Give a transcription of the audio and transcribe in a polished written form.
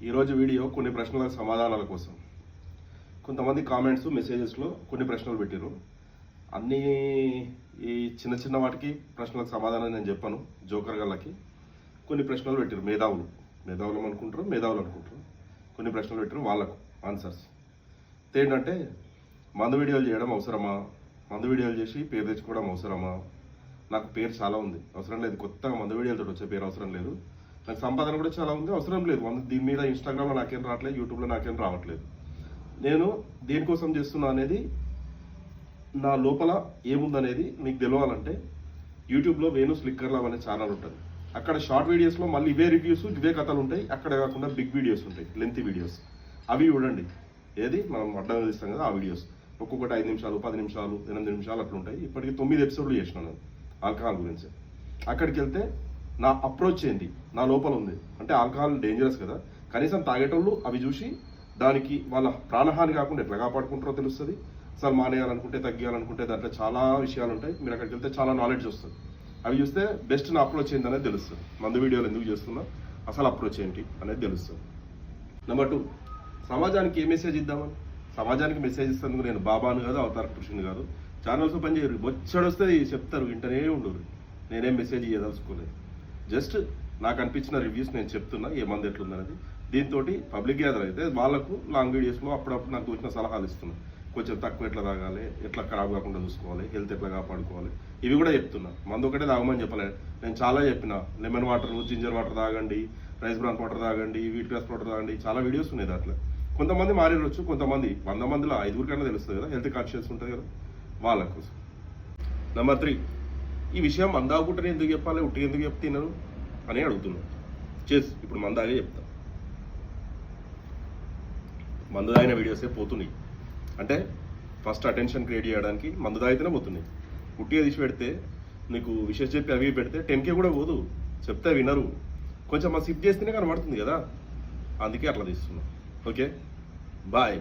ఈరోజు వీడియో కొన్ని ప్రశ్నల సమాధానాల కోసం. కొంతమంది కామెంట్స్ మెసేజెస్లో కొన్ని ప్రశ్నలు పెట్టారు. అన్నీ ఈ చిన్న చిన్న వాటికి ప్రశ్నలకు సమాధానం నేను చెప్పాను. జోకర్ గళ్ళకి కొన్ని ప్రశ్నలు పెట్టారు. మేధావులు అనుకుంటారు. కొన్ని ప్రశ్నలు పెట్టారు, వాళ్ళకు ఆన్సర్స్ ఏంటంటే, మందు వీడియోలు చేయడం అవసరమా, మందు వీడియోలు చేసి పేరు తెచ్చుకోవడం అవసరమా, నాకు పేరు చాలా ఉంది, అవసరం లేదు, కొత్తగా మందు వీడియోలతో వచ్చే పేరు అవసరం లేదు, నాకు సంపాదన కూడా చాలా ఉంది, అవసరం లేదు, దీని మీద ఇన్స్టాగ్రామ్లో నాకేం రావట్లేదు, యూట్యూబ్లో నాకేం రావట్లేదు, నేను దేనికోసం చేస్తున్నా అనేది, నా లోపల ఏముందనేది మీకు తెలవాలంటే యూట్యూబ్లో వేణు స్లిక్కర్ లవ్ అనే ఛానల్ ఉంటుంది. అక్కడ షార్ట్ వీడియోస్లో మళ్ళీ ఇవే రివ్యూస్, ఇవే కథలు ఉంటాయి. అక్కడ కాకుండా బిగ్ వీడియోస్ ఉంటాయి, లెంతీ వీడియోస్, అవి చూడండి. ఏది మనం అడ్డం తీస్తాం కదా, ఆ వీడియోస్ ఒక్కొక్కటి 5 నిమిషాలు, 10 నిమిషాలు, 8 నిమిషాలు అట్లా ఉంటాయి. ఇప్పటికి 9 ఎపిసోడ్లు చేసినాను నేను ఆల్కహాల్ గురించి. అక్కడికి వెళ్తే నా అప్రోచ్ ఏంటి, నా లోపల ఉంది అంటే, ఆల్కహాల్ డేంజరస్ కదా, కనీసం తాగేటోళ్ళు అవి చూసి దానికి వాళ్ళ ప్రాణహాని కాకుండా ఎట్లా కాపాడుకుంటారో తెలుస్తుంది. అసలు మానేయాలనుకుంటే, తగ్గియాలనుకుంటే దాంట్లో చాలా విషయాలు ఉంటాయి. మీరు అక్కడికి వెళ్తే చాలా నాలెడ్జ్ వస్తుంది. అవి చూస్తే బెస్ట్ నా అప్రోచ్ ఏంటి అనేది తెలుస్తుంది. మందు వీడియోలు ఎందుకు చేస్తున్నా, అసలు అప్రోచ్ ఏంటి అనేది తెలుస్తుంది. నెంబర్ 2, సమాజానికి ఏ మెసేజ్ ఇద్దామని. సమాజానికి మెసేజ్ ఇస్తేందుకు నేను బాబాను కాదు, అవతార పురుషుని కాదు. ఛానల్స్ పని చేయరు, బొచ్చడు వస్తే చెప్తారు, వింటనే ఉండరు. నేనేం మెసేజ్ ఇవ్వదలుచుకోలేదు. జస్ట్ నాకు అనిపించిన రివ్యూస్ నేను చెప్తున్నా, ఏ మంది ఎట్లుందనేది. దీంతో పబ్లిక్ గ్యాదర్ అయితే వాళ్ళకు లాంగ్ వీడియోస్లో అప్పుడప్పుడు నాకు వచ్చిన సలహాలు ఇస్తున్నా. కొంచెం తక్కువ ఎట్లా తాగాలి, ఎట్లా ఖరాబ్ కాకుండా చూసుకోవాలి, హెల్త్ ఎట్లా కాపాడుకోవాలి, ఇవి కూడా చెప్తున్నా. మందు ఒకటే తాగమని చెప్పలేదు, నేను చాలా చెప్పిన. లెమన్ వాటర్, జింజర్ వాటర్ తాగండి, రైస్ బ్రాన్ వాటర్ తాగండి, వీట్ గ్రాస్ వాటర్ తాగండి, చాలా వీడియోస్ ఉన్నాయి దాంట్లో. కొంతమంది మారేరొచ్చు, కొంతమంది 100 మందిలో 5 తెలుస్తుంది కదా, హెల్త్ కాన్షియస్ ఉంటుంది కదా, వాళ్ళ కోసం. నెంబర్ 3, ఈ విషయం మందాగుంటేనే ఎందుకు చెప్పాలి, ఉట్టి ఎందుకు చెప్తున్నారు అని అడుగుతున్నాను. ఇప్పుడు మందాగే చెప్తా. మందు తాగిన వీడియోసే పోతున్నాయి అంటే, ఫస్ట్ అటెన్షన్ క్రియేట్ చేయడానికి మందు తాగితేనే పోతున్నాయి. ఉట్టిగా తీసి పెడితే, నీకు విషయం చెప్పి అవి పెడితే 10K కూడా పోదు, చెప్తే వినరు. కొంచెం సిప్ చేస్తేనే కనబడుతుంది కదా, అందుకే అట్లా తీస్తున్నాం. Okay, bye.